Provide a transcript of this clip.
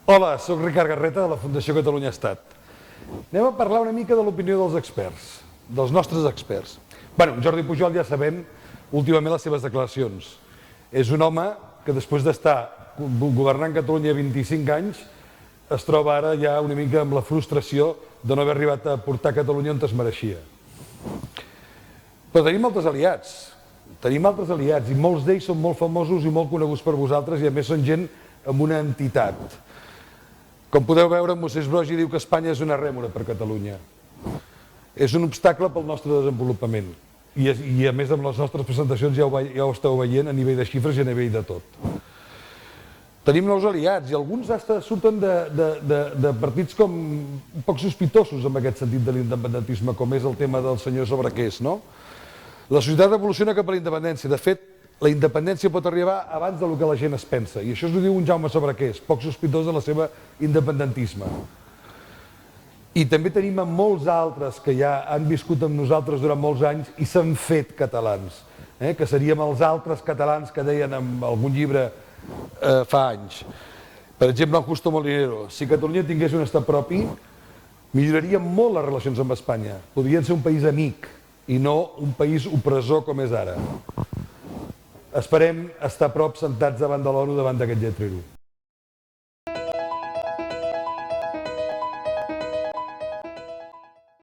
Hola, soc Ricard Garreta de la Fundació Catalunya Estat. Anem a parlar una mica de l'opinió dels experts, dels nostres experts. Jordi Pujol ja sabem últimament les seves declaracions. És un home que després d'estar governant Catalunya 25 anys es troba ara ja una mica amb la frustració de no haver arribat a portar Catalunya on es mereixia. Però tenim altres aliats, i molts d'ells són molt famosos i molt coneguts per vosaltres, i a més són gent amb una entitat. Com podeu veure, Moisès Broggi diu que Espanya és una rèmora per Catalunya. És un obstacle pel nostre desenvolupament. I a més amb les nostres presentacions ja ho esteu veient a nivell de xifres i a nivell de tot. Tenim nous aliats i alguns surten de partits com poc sospitosos en aquest sentit de l'independentisme, com és el tema del senyor Sobrequés, no? La societat evoluciona cap a la independència. De fet, la independència pot arribar abans del que la gent es pensa. I això ho diu un Jaume Sobrequés, poc sospitós de la seva independentisme. I també tenim molts altres que ja han viscut amb nosaltres durant molts anys i s'han fet catalans, que seríem els altres catalans que deien en algun llibre fa anys. Per exemple, en Justo Molinero, si Catalunya tingués un estat propi, milloraria molt les relacions amb Espanya. Podrien ser un país amic i no un país opressor com és ara. Esperem estar a prop sentats davant de l'ONU davant d'aquest lletrero.